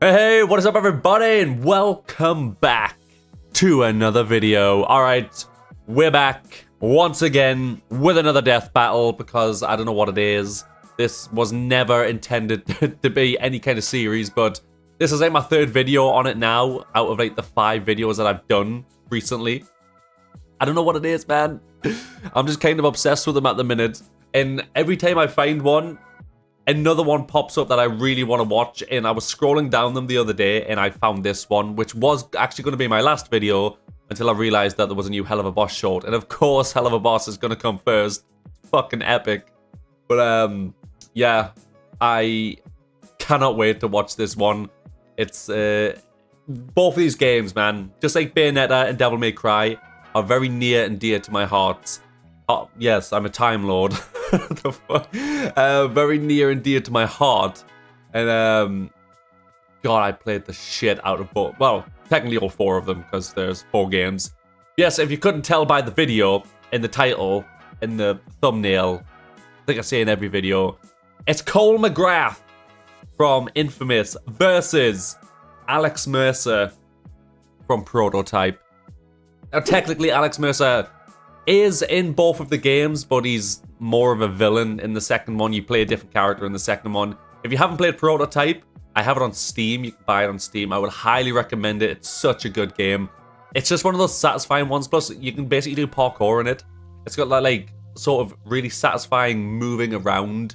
Hey, what is up everybody, and welcome back to another video. Alright, we're back once again with another death battle because I don't know what it is. This was never intended to be any kind of series, but this is like my third video on it now out of like the 5 videos that I've done recently. I don't know what it is, man. I'm just kind of obsessed with them at the minute, and every time I find one, another one pops up that I really want to watch. And I was scrolling down them the other day and I found this one, which was actually going to be my last video until I realized that there was a new Hell of a Boss short. And of course, Hell of a Boss is going to come first. It's fucking epic. But yeah, I cannot wait to watch this one. It's both of these games, man, just like Bayonetta and Devil May Cry, are very near and dear to my heart. Oh, yes, I'm a Time Lord. The fuck? Very near and dear to my heart. And, God, I played the shit out of both. Well, technically all 4 of them, because there's 4 games. Yes, if you couldn't tell by the video, in the title, in the thumbnail, I think I say in every video, it's Cole MacGrath from Infamous versus Alex Mercer from Prototype. Now, technically, Alex Mercer is in both of the games, but he's more of a villain in the second one. You play a different character in the second one. If you haven't played Prototype, I have it on Steam. You can buy it on Steam. I would highly recommend it. It's such a good game. It's just one of those satisfying ones. Plus, you can basically do parkour in it. It's got that, like, sort of really satisfying moving around.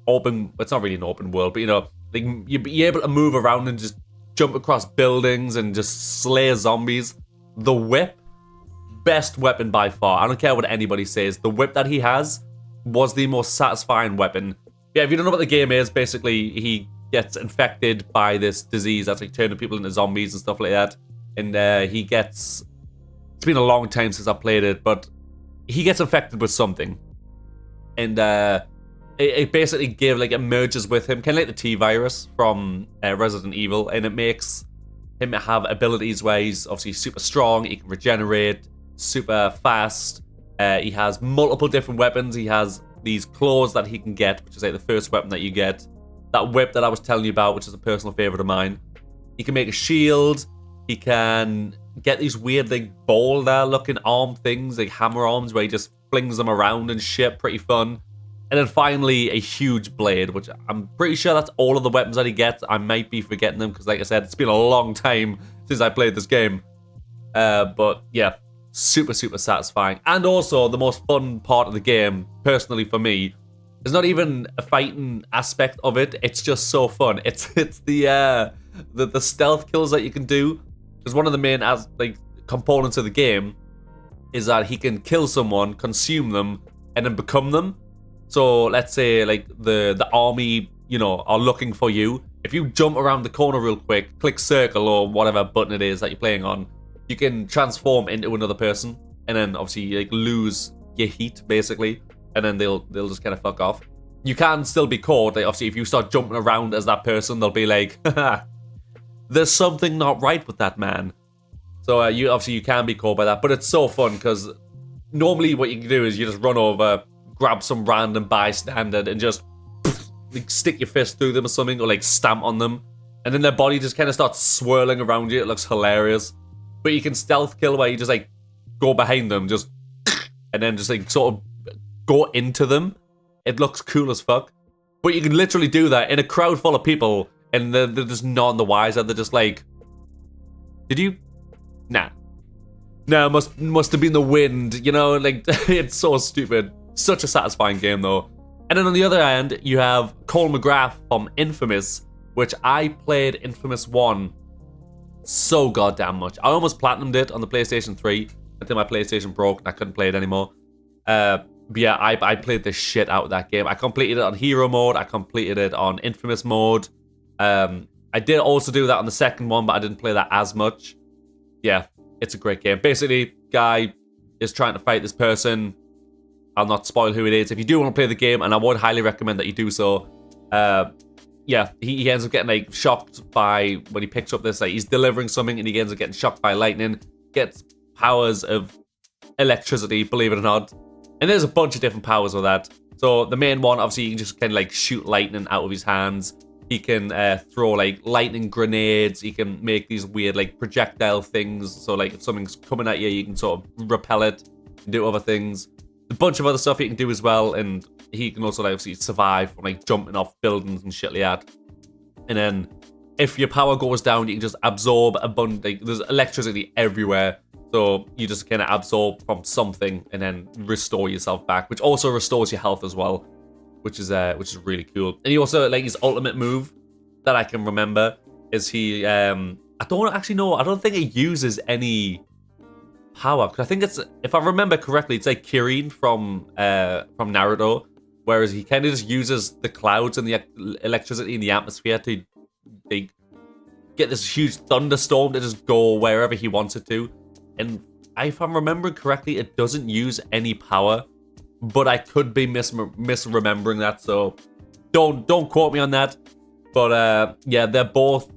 It's not really an open world, but, you know, like, you're able to move around and just jump across buildings and just slay zombies. The whip, best weapon by far. I don't care what anybody says. The whip that he has was the most satisfying weapon. Yeah, if you don't know what the game is, basically he gets infected by this disease that's like turning people into zombies and stuff like that. And it's been a long time since I played it, but he gets infected with something. And it basically it merges with him, kind of like the T-virus from Resident Evil, and it makes him have abilities where he's obviously super strong, he can regenerate, super fast. He has multiple different weapons. He has these claws that he can get, which is like the first weapon that you get. That whip that I was telling you about, which is a personal favorite of mine. He can make a shield. He can get these weird like boulder looking arm things, like hammer arms, where he just flings them around and shit. Pretty fun. And then finally a huge blade, which I'm pretty sure that's all of the weapons that he gets. I might be forgetting them because, like I said, it's been a long time since I played this game. But yeah, super satisfying. And also the most fun part of the game, personally for me, is not even a fighting aspect of it. It's just so fun. It's the stealth kills that you can do. Because one of the main components of the game is that he can kill someone, consume them, and then become them. So let's say like the army, you know, are looking for you. If you jump around the corner real quick, click circle or whatever button it is that you're playing on, you can transform into another person, and then obviously like lose your heat basically, and then they'll just kind of fuck off. You can still be caught. Like, obviously, if you start jumping around as that person, they'll be like, haha, there's something not right with that man. So you can be caught by that, but it's so fun because normally what you can do is you just run over, grab some random bystander, and just like, stick your fist through them or something, or like stamp on them, and then their body just kind of starts swirling around you. It looks hilarious. But you can stealth kill where you just like go behind them, just and then just like sort of go into them. It looks cool as fuck. But you can literally do that in a crowd full of people, and they're just none the wiser. They're just like, did you? Nah. No, must have been the wind, you know, like it's so stupid. Such a satisfying game though. And then on the other hand, you have Cole MacGrath from Infamous, which I played Infamous 1 so goddamn much. I almost platinumed it on the PlayStation 3 until my PlayStation broke and I couldn't play it anymore. But yeah, I played the shit out of that game. I completed it on Hero mode. I completed it on Infamous mode. I did also do that on the second one, but I didn't play that as much. Yeah, it's a great game. Basically, guy is trying to fight this person. I'll not spoil who it is. If you do want to play the game, and I would highly recommend that you do so, yeah, he ends up getting like shocked by when he picks up this, like he's delivering something and he ends up getting shocked by lightning, gets powers of electricity, believe it or not. And there's a bunch of different powers with that. So the main one, obviously, you can just kind of like shoot lightning out of his hands. He can throw like lightning grenades. He can make these weird like projectile things. So like if something's coming at you, you can sort of repel it and do other things. A bunch of other stuff he can do as well, and he can also like obviously survive from like jumping off buildings and shit like that. And then if your power goes down, you can just absorb abundant. Like, there's electricity everywhere, so you just kind of absorb from something and then restore yourself back, which also restores your health as well, which is really cool. And he also like his ultimate move that I can remember is he I don't actually know. I don't think it uses any power, because I think it's, if I remember correctly, it's like Kirin from Naruto, whereas he kind of just uses the clouds and the electricity in the atmosphere to get this huge thunderstorm to just go wherever he wants it to. And if I'm remembering correctly, it doesn't use any power, but I could be misremembering that, so don't quote me on that. But yeah, they're both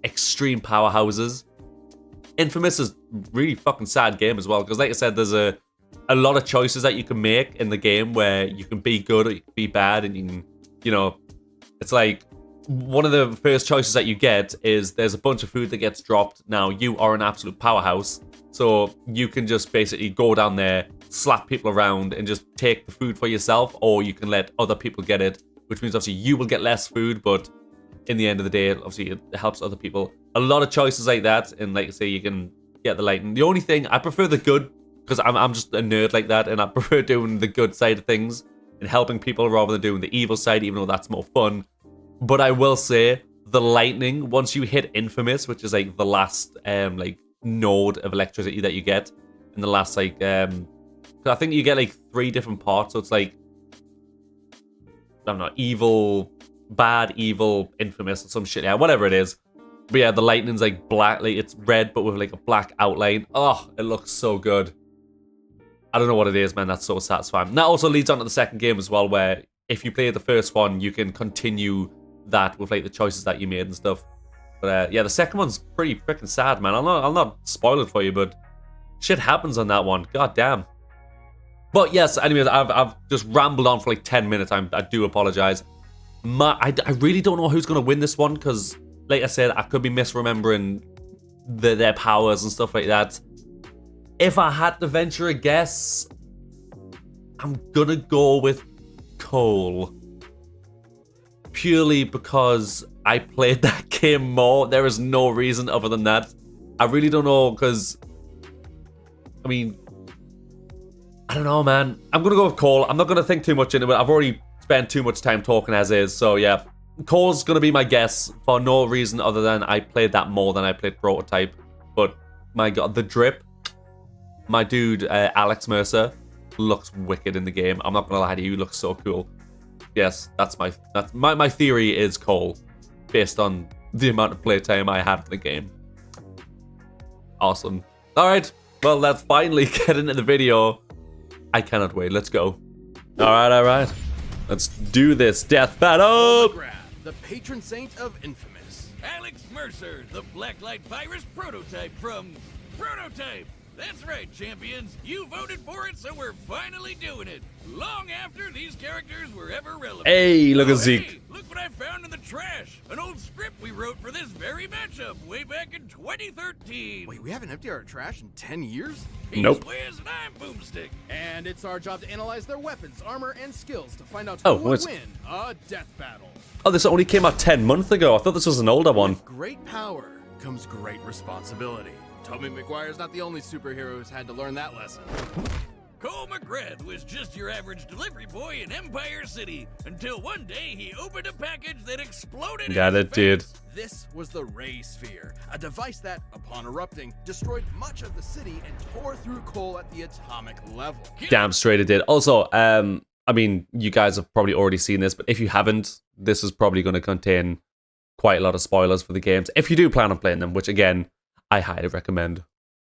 extreme powerhouses. Infamous is really fucking sad game as well, because like I said, there's a lot of choices that you can make in the game where you can be good or you can be bad, and you can, you know, it's like one of the first choices that you get is there's a bunch of food that gets dropped. Now, you are an absolute powerhouse, so you can just basically go down there, slap people around, and just take the food for yourself, or you can let other people get it, which means obviously you will get less food, but in the end of the day, obviously it helps other people. A lot of choices like that, and like I say, you can get the light. And the only thing, I prefer the good, because I'm just a nerd like that, and I prefer doing the good side of things and helping people rather than doing the evil side, even though that's more fun. But I will say, the lightning, once you hit Infamous, which is like the last like node of electricity that you get, and the last like I think you get like 3 different parts, so it's like, I don't know, evil, bad, evil, infamous, or some shit, yeah, whatever it is. But yeah, the lightning's like black, like it's red but with like a black outline. Oh, it looks so good. I don't know what it is, man. That's so satisfying. And that also leads on to the second game as well, where if you play the first one, you can continue that with like the choices that you made and stuff. But yeah, the second one's pretty freaking sad, man. I'll not spoil it for you, but shit happens on that one. God damn. But yes, anyways, I've just rambled on for like 10 minutes. I do apologize. I really don't know who's gonna win this one, because like I said, I could be misremembering their powers and stuff like that. If I had to venture a guess, I'm gonna go with Cole. Purely because I played that game more. There is no reason other than that. I really don't know, because, I mean, I don't know, man. I'm gonna go with Cole. I'm not gonna think too much into it. I've already spent too much time talking as is, so yeah. Cole's gonna be my guess for no reason other than I played that more than I played Prototype. But my god, the drip. My dude, Alex Mercer, looks wicked in the game. I'm not gonna lie to you, he looks so cool. Yes, that's my theory is Cole, based on the amount of playtime I had in the game. Awesome. Alright, well, let's finally get into the video. I cannot wait, let's go. Alright. Let's do this death battle! MacGrath, the patron saint of Infamous. Alex Mercer, the Blacklight virus prototype from Prototype. That's right, champions. You voted for it, so we're finally doing it. Long after these characters were ever relevant. Hey, look at Zeke. Hey, look what I found in the trash. An old script we wrote for this very matchup way back in 2013. Wait, we haven't emptied our trash in 10 years? He's Nope. Wiz and I'm Boomstick. And it's our job to analyze their weapons, armor, and skills to find out Oh, who would what's- win a death battle. Oh, this only came out 10 months ago. I thought this was an older one. With great power comes great responsibility. Tommy McGuire's not the only superhero who's had to learn that lesson. Cole MacGrath was just your average delivery boy in Empire City until one day he opened a package that exploded. Yeah, in his it did. face. This was the Ray Sphere, a device that, upon erupting, destroyed much of the city and tore through Cole at the atomic level. Damn straight it did. Also, I mean, you guys have probably already seen this, but if you haven't, this is probably going to contain quite a lot of spoilers for the games. If you do plan on playing them, which again, I highly recommend.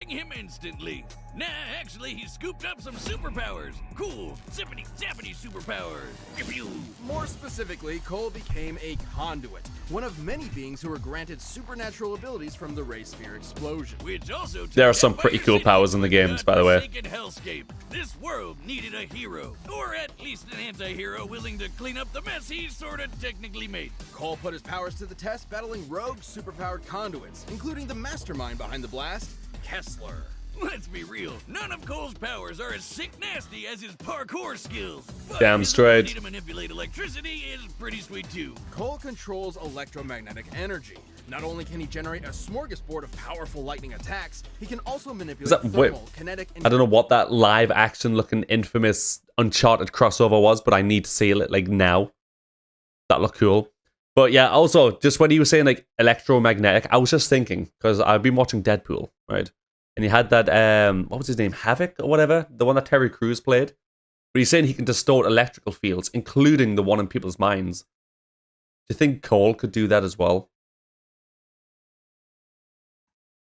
him instantly. Nah, actually, he scooped up some superpowers. Cool, zippity zappity superpowers. Pew. More specifically, Cole became a conduit, one of many beings who were granted supernatural abilities from the Ray Sphere explosion. Which also There are some pretty cool powers in the games, by the way. Hellscape. This world needed a hero, or at least an anti-hero willing to clean up the mess he sorta technically made. Cole put his powers to the test, battling rogue superpowered conduits, including the mastermind behind the blast, Kessler. Let's be real, none of Cole's powers are as sick nasty as his parkour skills. But Damn his straight. ability to manipulate electricity is pretty sweet too. Cole controls electromagnetic energy. Not only can he generate a smorgasbord of powerful lightning attacks, he can also manipulate thermal, kinetic, and... I don't know what that live action looking infamous Uncharted crossover was, but I need to see it like now. That looked cool. But yeah, also, just when you were saying like electromagnetic, I was just thinking, because I've been watching Deadpool, right? And he had that, what was his name? Havoc or whatever? The one that Terry Crews played. But he's saying he can distort electrical fields, including the one in people's minds. Do you think Cole could do that as well?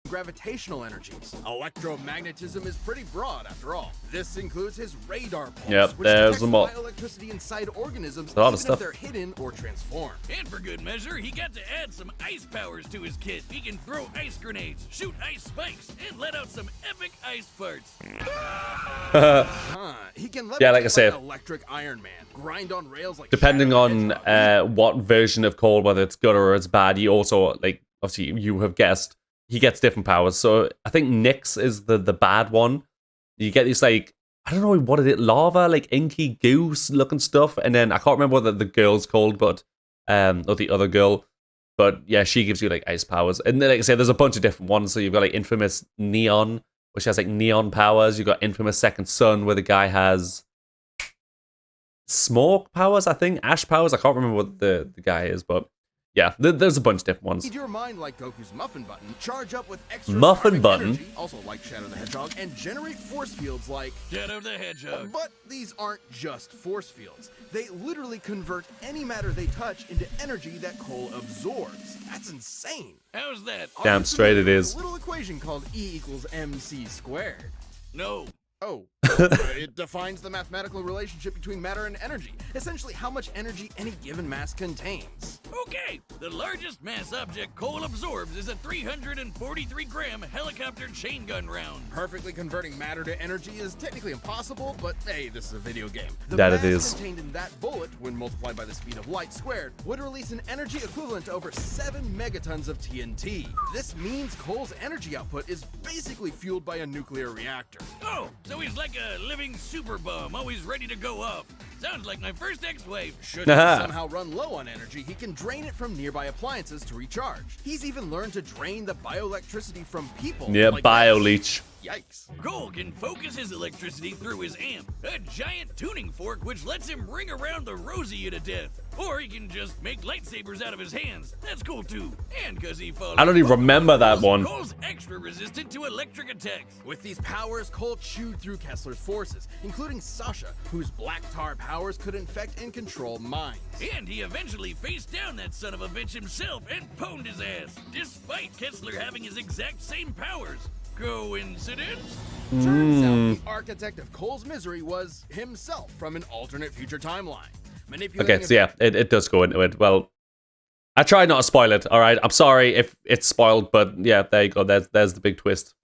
Gravitational energies. Electromagnetism is pretty broad after all. This includes his radar pulse, Yep, which there's detects them all. bioelectricity inside organisms, A lot of even stuff. if they're hidden or transformed. And for good measure, he got to add some ice powers to his kit. He can throw ice grenades, shoot ice spikes, and let out some epic ice farts. He can levitate Yeah, like I say, electric Iron Man, grind on rails like depending Shadow on the Hedgehog. what version of Cole, whether it's good or it's bad, you also, like, obviously you have guessed, he gets different powers. So I think Nyx is the bad one. You get these, like, I don't know what it is, lava, like inky goose looking stuff. And then I can't remember what the girl's called, but, or the other girl. But yeah, she gives you like ice powers. And then, like I said, there's a bunch of different ones. So you've got like Infamous Neon, which has like neon powers. You've got Infamous Second Son, where the guy has smoke powers, I think, ash powers. I can't remember what the guy is, but yeah, there's a bunch of different ones. Feed your mind like Goku's Muffin Button, charge up with extra Muffin karmic Button? energy, also like Shadow the Hedgehog, and generate force fields like... Shadow the Hedgehog. But these aren't just force fields. They literally convert any matter they touch into energy that Cole absorbs. That's insane. How's that? Are Damn you straight familiar it with is. a little equation called E equals MC squared. No. Oh, it defines the mathematical relationship between matter and energy. Essentially, how much energy any given mass contains. Okay, the largest mass object Cole absorbs is a 343-gram helicopter chain gun round. Perfectly converting matter to energy is technically impossible, but hey, this is a video game. The That it mass is. contained in that bullet, when multiplied by the speed of light squared, would release an energy equivalent to over 7 megatons of TNT. This means Cole's energy output is basically fueled by a nuclear reactor. Oh, so he's like a living super bomb, always ready to go off. Sounds like my first ex-wife. Should he somehow run low on energy, he can drain it from nearby appliances to recharge. He's even learned to drain the bioelectricity from people. Yeah, like bio this. leech. Yikes. Cole can focus his electricity through his amp, a giant tuning fork which lets him ring around the Rosie to death. Or he can just make lightsabers out of his hands. That's cool too. And because he follows I don't even remember that protocols, one. Cole's extra resistant to electric attacks. With these powers, Cole chewed through Kessler's forces, including Sasha, whose black tar powers could infect and control minds. And he eventually faced down that son of a bitch himself and pwned his ass, despite Kessler having his exact same powers. Coincidence? Turns out the architect of Cole's misery was himself from an alternate future timeline. Manipulating Okay, so yeah, it does go into it. Well, I tried not to spoil it, alright? I'm sorry if it's spoiled, but yeah, there you go. There's the big twist.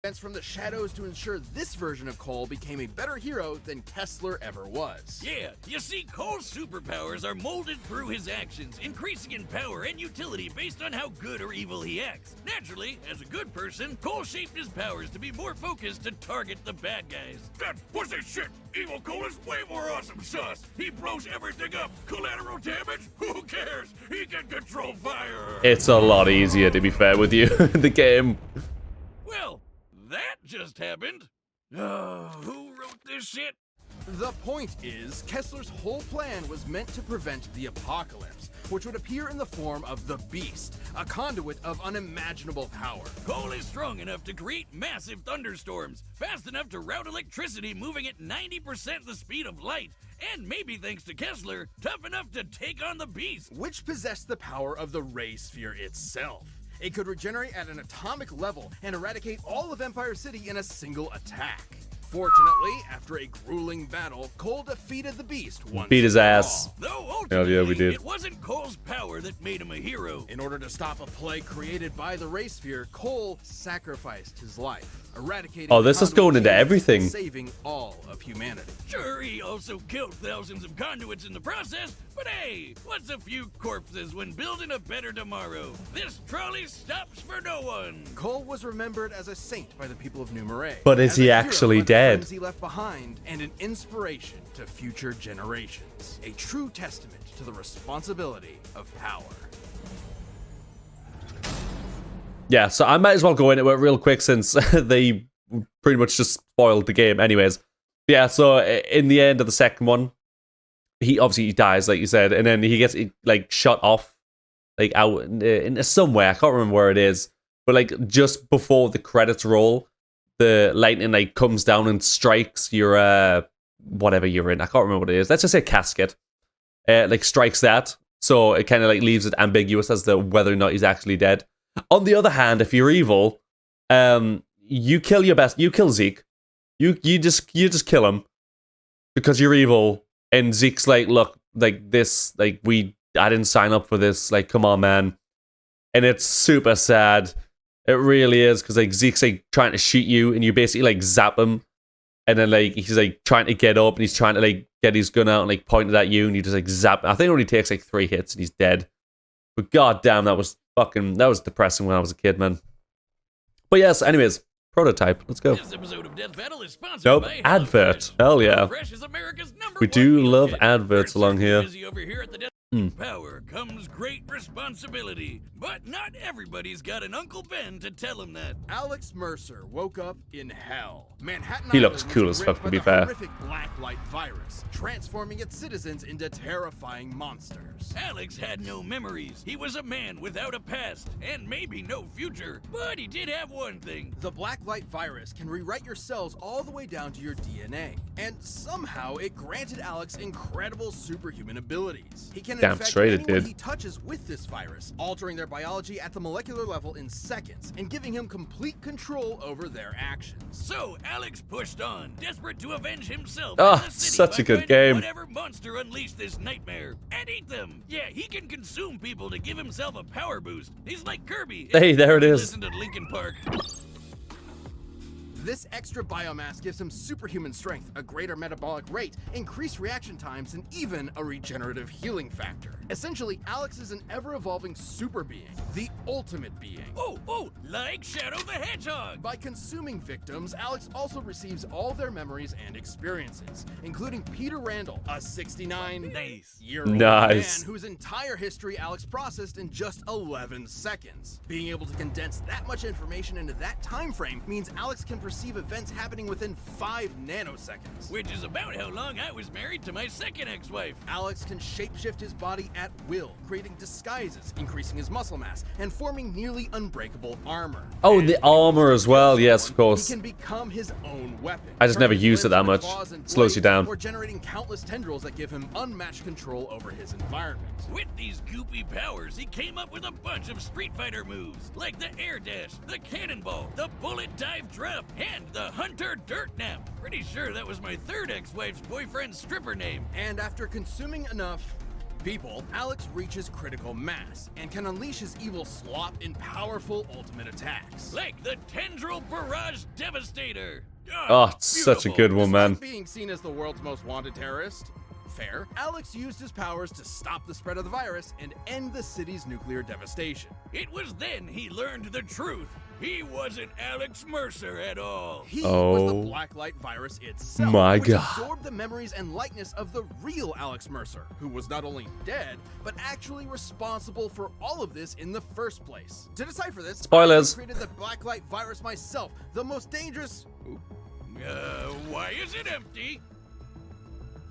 events from the shadows to ensure this version of Cole became a better hero than Kessler ever was. Yeah, you see, Cole's superpowers are molded through his actions, increasing in power and utility based on how good or evil he acts. Naturally, as a good person, Cole shaped his powers to be more focused to target the bad guys. That's pussy shit! Evil Cole is way more awesome sus! He blows everything up! Collateral damage? Who cares? He can control fire! It's a lot easier, to be fair with you, the game. Well, that just happened. Who wrote this shit? The point is, Kessler's whole plan was meant to prevent the apocalypse, which would appear in the form of the Beast, a conduit of unimaginable power. Cole is strong enough to create massive thunderstorms, fast enough to route electricity moving at 90% the speed of light, and maybe thanks to Kessler, tough enough to take on the Beast. Which possessed the power of the Ray Sphere itself. It could regenerate at an atomic level and eradicate all of Empire City in a single attack. Fortunately, after a grueling battle, Cole defeated the beast once Beat his and ass. all. Though ultimately, Yeah, we did. it wasn't Cole's power that made him a hero. In order to stop a plague created by the Wraith Sphere, Cole sacrificed his life, eradicating Oh, this is going into conduit everything. and saving all of humanity. Sure, he also killed thousands of conduits in the process, but hey, what's a few corpses when building a better tomorrow? This trolley stops for no one. Cole was remembered as a saint by the people of New Marais. But is as he a hero actually by the dead? friends he left behind, and an inspiration to future generations. A true testament to the responsibility of power. Yeah, so I might as well go into it real quick since they pretty much just spoiled the game anyways. Yeah, so in the end of the second one, he obviously dies, like you said, and then he gets like shot off, like out into somewhere. I can't remember where it is, but like just before the credits roll, the lightning like comes down and strikes your whatever you're in. I can't remember what it is. Let's just say casket. Like strikes that, so it kind of like leaves it ambiguous as to whether or not he's actually dead. On the other hand, if you're evil, you kill your best. You kill Zeke. You just kill him because you're evil. And Zeke's like, look, like this, like I didn't sign up for this. Like, come on, man. And it's super sad. It really is, because like Zeke's like trying to shoot you, and you basically like zap him, and then like he's like trying to get up, and he's trying to like get his gun out and like point it at you, and you just like zap. I think it only takes like 3 hits, and he's dead. But goddamn, that was depressing when I was a kid, man. But yes, anyways, prototype. Let's go. This episode of Death Battle is sponsored Nope, by advert. Hell yeah. Fresh is America's number We one do meal love kit. adverts Mercer along here. busy over here at the desk. Power comes great responsibility, but not everybody's got an Uncle Ben to tell him that. Alex Mercer woke up in hell. Manhattan He looks Island cool was as gripped fuck, to by be the fair. horrific Blacklight virus, transforming its citizens into terrifying monsters. Alex had no memories. He was a man without a past, and maybe no future. But he did have one thing. The Blacklight virus can rewrite your cells all the way down to your DNA, and somehow it granted Alex incredible superhuman abilities. He can Damn infect straight it anyone did. he touches with this virus, altering their biology at the molecular level in seconds, and giving him complete control over their actions. So Alex pushed on, desperate to avenge himself. Ah, and the city such by a good finding game. Whatever monster unleashed this nightmare, and eat them. Yeah, he can consume people to give himself a power boost. He's like Kirby. Hey, there it is. Listen to Linkin Park. This extra biomass gives him superhuman strength, a greater metabolic rate, increased reaction times, and even a regenerative healing factor. Essentially, Alex is an ever-evolving super being, the ultimate being. Oh, like Shadow the Hedgehog. By consuming victims, Alex also receives all their memories and experiences, including Peter Randall, a 69-year-old Nice. man whose entire history Alex processed in just 11 seconds. Being able to condense that much information into that time frame means Alex can perceive events happening within 5 nanoseconds. Which is about how long I was married to my second ex-wife. Alex can shapeshift his body at will, creating disguises, increasing his muscle mass, and forming nearly unbreakable armor. Oh, And the if he wants armor to as kill well. Yes, someone, of course. He can become his own weapon. I just never turning used it limbs that into much. claws and Slows you blades, down. Or generating countless tendrils that give him unmatched control over his environment. With these goopy powers, he came up with a bunch of Street Fighter moves, like the air dash, the cannonball, the bullet dive drop, and the hunter dirt nap. Pretty sure that was my third ex-wife's boyfriend's stripper name. And after consuming enough people, Alex reaches critical mass and can unleash his evil slop in powerful ultimate attacks. Like the Tendril Barrage Devastator. Oh, it's such a beautiful. good one, man. Despite being seen as the world's most wanted terrorist, fair, Alex used his powers to stop the spread of the virus and end the city's nuclear devastation. It was then he learned the truth. He wasn't Alex Mercer at all. He was the Oh. Blacklight virus itself, My which God. absorbed the memories and likeness of the real Alex Mercer, who was not only dead, but actually responsible for all of this in the first place. To decipher this, Spoilers. I created the Blacklight virus myself, the most dangerous... Why is it empty?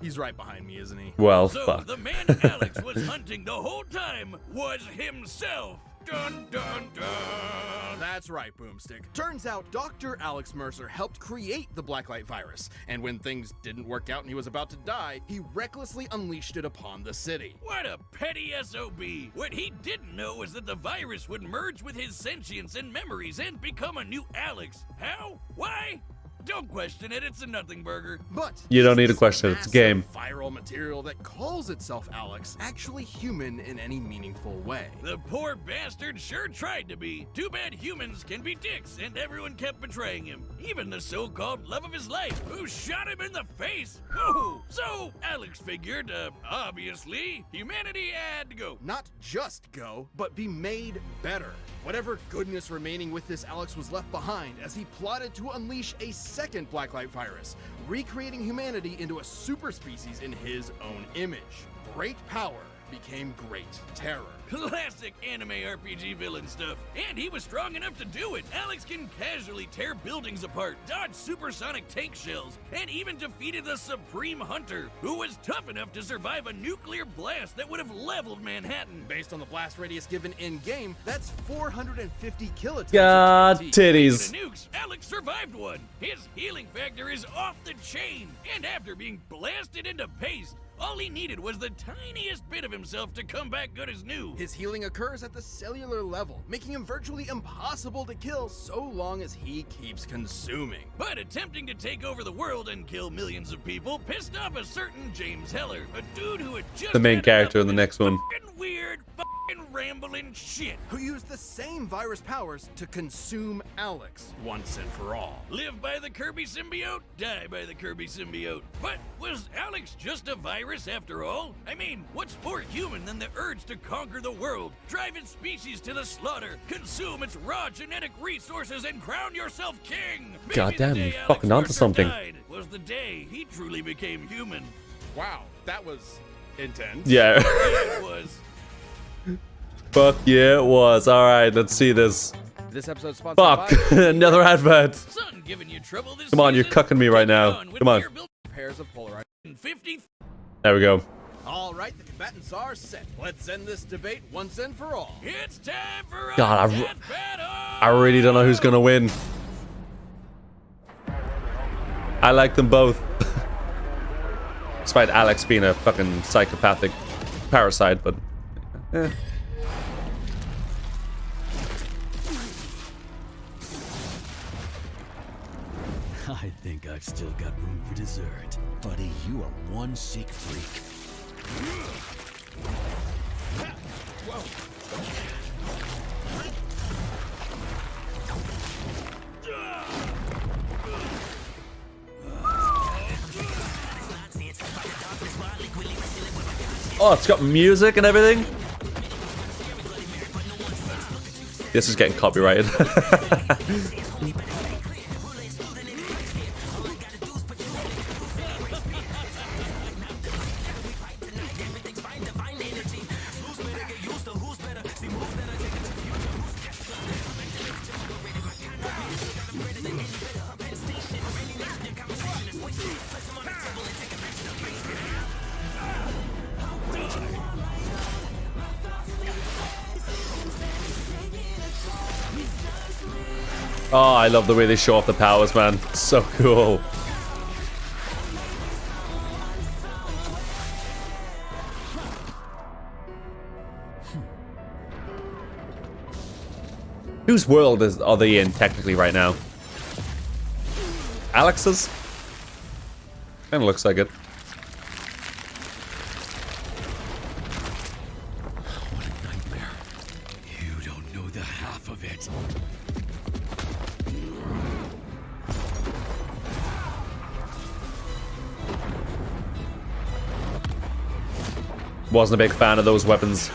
He's right behind me, isn't he? Well, So fuck. the man Alex was hunting the whole time was himself. Dun dun dun. That's That's right, Boomstick. Turns out Dr. Alex Mercer helped create the Blacklight virus, and when things didn't work out and he was about to die, he recklessly unleashed it upon the city. What a petty SOB. What he didn't know was that the virus would merge with his sentience and memories and become a new Alex. How? Why? Don't question it, it's a nothing burger. But you don't need to this question it, it's a game. Viral material that calls itself Alex actually human in any meaningful way. The poor bastard sure tried to be. Too bad humans can be dicks, and everyone kept betraying him. Even the so-called love of his life, who shot him in the face. Ooh. So Alex figured, obviously, humanity had to go. Not just go, but be made better. Whatever goodness remaining with this Alex was left behind as he plotted to unleash a second Blacklight virus, recreating humanity into a super species in his own image. Great power became great terror. Classic anime RPG villain stuff. And he was strong enough to do it. Alex can casually tear buildings apart, dodge supersonic tank shells, and even defeated the Supreme Hunter, who was tough enough to survive a nuclear blast that would have leveled Manhattan. Based on the blast radius given in-game, that's 450 kilotons. God of TNT. titties. Speaking of nukes, Alex survived one. His healing factor is off the chain. And after being blasted into paste, all he needed was the tiniest bit of himself to come back good as new. His healing occurs at the cellular level, making him virtually impossible to kill so long as he keeps consuming. But attempting to take over the world and kill millions of people pissed off a certain James Heller, a dude who had just The main had character enough in the of next one. fucking weird, fucking rambling shit. Who used the same virus powers to consume Alex once and for all. Live by the Kirby symbiote, die by the Kirby symbiote. But was Alex just a virus after all? I mean, what's more human than the urge to conquer the world, drive its species to the slaughter, consume its raw genetic resources, and crown yourself king? Maybe Goddamn, the day you're Alex fucking onto Mercer something. died was the day he truly became human. Wow, that was intense. Yeah. It was. Fuck yeah, it was. Alright, let's see this. This episode sponsored Fuck. by Another advert. Son giving you trouble this Come on, you're season? cucking me right now. On when Come on. we're building pairs of polarized. 50. There we go. All right, the combatants are set. Let's end this debate once and for all. It's time for God, a death battle. I really don't know who's gonna win. I like them both. Despite Alex being a fucking psychopathic parasite, but eh. I think I've still got room for dessert. Buddy, you are one sick freak. Oh, it's got music and everything. This is getting copyrighted. Oh, I love the way they show off the powers, man. It's so cool. Whose world are they in technically right now? Alex's? Kinda looks like it. What a nightmare. You don't know the half of it. Wasn't a big fan of those weapons.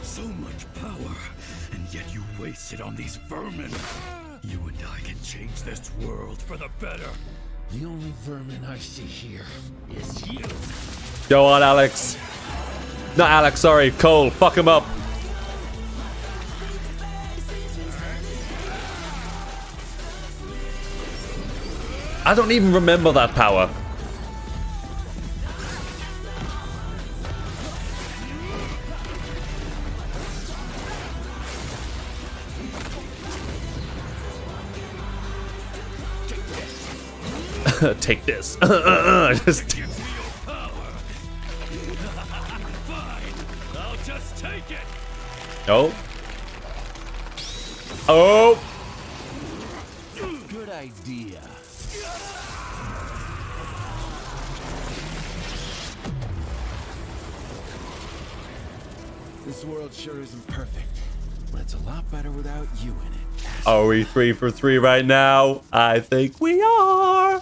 So much power, and yet you waste it on these vermin. You and I can change this world for the better. The only vermin I see here is you. Go on, Alex. Not Alex, sorry. Cole. Fuck him up. I don't even remember that power. Take this. Just Give me your power. Fine, I'll just take it. oh. Oh. Good idea. This world sure isn't perfect, but it's a lot better without you in it. Are we 3 for 3 right now? I think we are.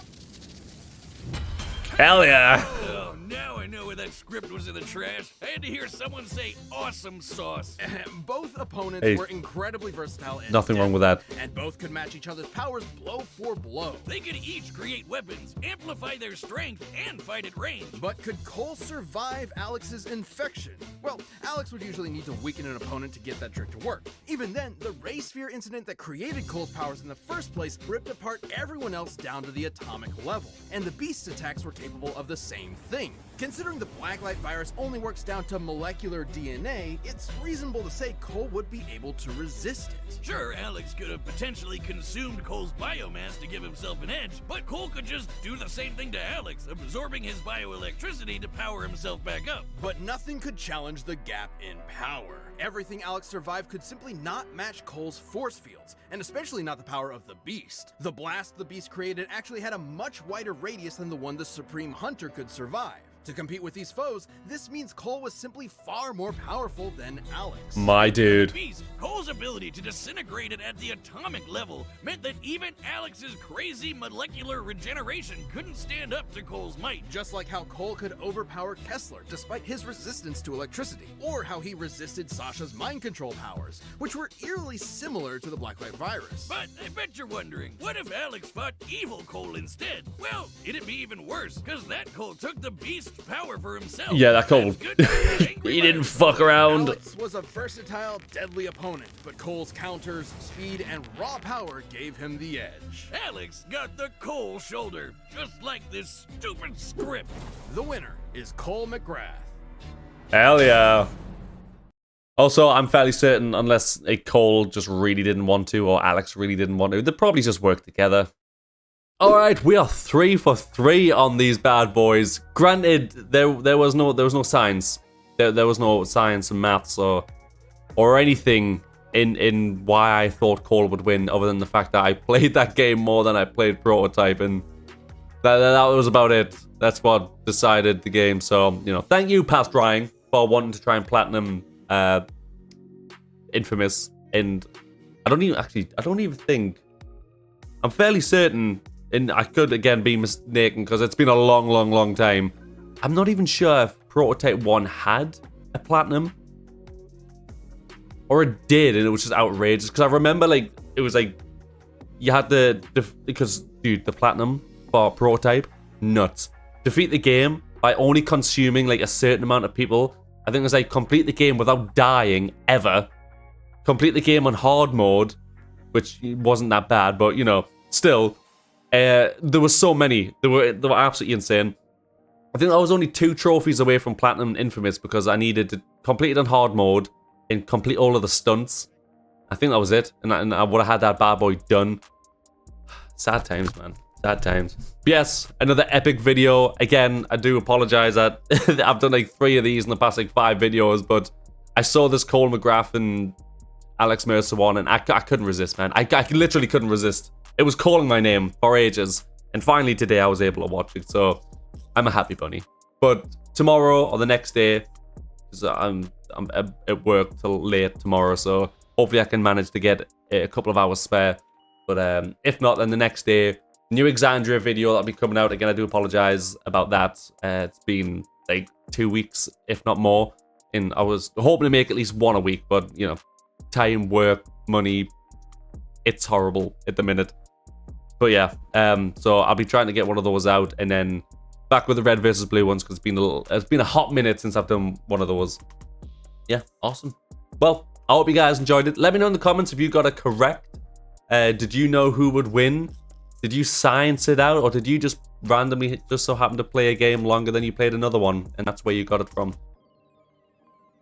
Hell yeah. Oh, now I know where that script was in the trash. I had to hear someone say awesome sauce. Both opponents Hey, were incredibly versatile and nothing wrong with that. and both could match each other's powers blow for blow. They could each create weapons, amplify their strength, and fight at range. But could Cole survive Alex's infection? Well, Alex would usually need to weaken an opponent to get that trick to work. Even then, the Ray Sphere incident that created Cole's powers in the first place ripped apart everyone else down to the atomic level, and the Beast's attacks were capable of the same thing. Considering the Blacklight virus only works down to molecular DNA, it's reasonable to say Cole would be able to resist it. Sure, Alex could have potentially consumed Cole's biomass to give himself an edge, but Cole could just do the same thing to Alex, absorbing his bioelectricity to power himself back up. But nothing could challenge the gap in power. Everything Alex survived could simply not match Cole's force fields, and especially not the power of the Beast. The blast the Beast created actually had a much wider radius than the one the Supreme Hunter could survive. To compete with these foes, this means Cole was simply far more powerful than Alex. My dude. Beast, Cole's ability to disintegrate it at the atomic level meant that even Alex's crazy molecular regeneration couldn't stand up to Cole's might. Just like how Cole could overpower Kessler despite his resistance to electricity, or how he resisted Sasha's mind control powers, which were eerily similar to the Blacklight virus. But I bet you're wondering, what if Alex fought evil Cole instead? Well, it'd be even worse, because that Cole took the Beast's power for himself. Yeah, that Cole. That's good for the angry He didn't virus. fuck around. Alex was a versatile, deadly opponent, but Cole's counters, speed, and raw power gave him the edge. Alex got the Cole shoulder, just like this stupid script. The winner is Cole MacGrath. Hell yeah. Also, I'm fairly certain, unless a Cole just really didn't want to, or Alex really didn't want to, they'd probably just work together. Alright, we are 3 for 3 on these bad boys. Granted, there was no science. There was no science and maths or anything in why I thought Cole would win, other than the fact that I played that game more than I played Prototype, and that was about it. That's what decided the game. So, you know, thank you, Past Drying, for wanting to try and platinum Infamous. And I don't even think, I'm fairly certain, and I could again be mistaken because it's been a long time. I'm not even sure if Prototype 1 had a platinum, or it did, and it was just outrageous. Because I remember, like, it was like you had to, because dude, the platinum for Prototype, nuts. Defeat the game by only consuming like a certain amount of people. I think it was like complete the game without dying ever. Complete the game on hard mode, which wasn't that bad, but you know, still. There were so many. They were absolutely insane. I think I was only 2 trophies away from Platinum Infamous because I needed to complete it on hard mode and complete all of the stunts. I think that was it. And I would have had that bad boy done. Sad times, man. Sad times. But yes, another epic video. Again, I do apologize that I've done like 3 of these in the past like 5 videos, but I saw this Cole MacGrath and Alex Mercer one, and I couldn't resist, man. I literally couldn't resist. It was calling my name for ages, and finally today I was able to watch it, so I'm a happy bunny. But tomorrow or the next day, because I'm at work till late tomorrow, so hopefully I can manage to get a couple of hours spare. But if not, then the next day, new Exandria video that'll be coming out. Again, I do apologize about that. It's been like 2 weeks, if not more, and I was hoping to make at least 1 a week, but you know, time, work, money, it's horrible at the minute. But yeah, so I'll be trying to get one of those out, and then back with the red versus blue ones, because it's been a hot minute since I've done one of those. Yeah, awesome. Well, I hope you guys enjoyed it. Let me know in the comments if you got it correct. Did you know who would win Did you science it out, or did you just randomly just so happen to play a game longer than you played another one, and that's where you got it from?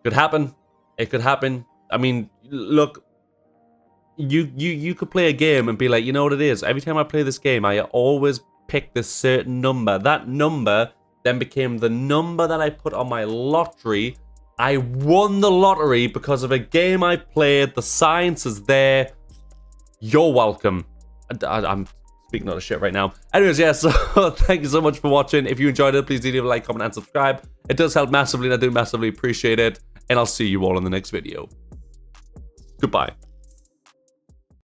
Could happen. It could happen. I mean, look, you could play a game and be like, you know what it is? Every time I play this game, I always pick this certain number. That number then became the number that I put on my lottery. I won the lottery because of a game I played. The science is there. You're welcome. I'm speaking out of shit right now. Anyways, yeah, so thank you so much for watching. If you enjoyed it, please do leave a like, comment, and subscribe. It does help massively, and I do massively appreciate it. And I'll see you all in the next video. Goodbye.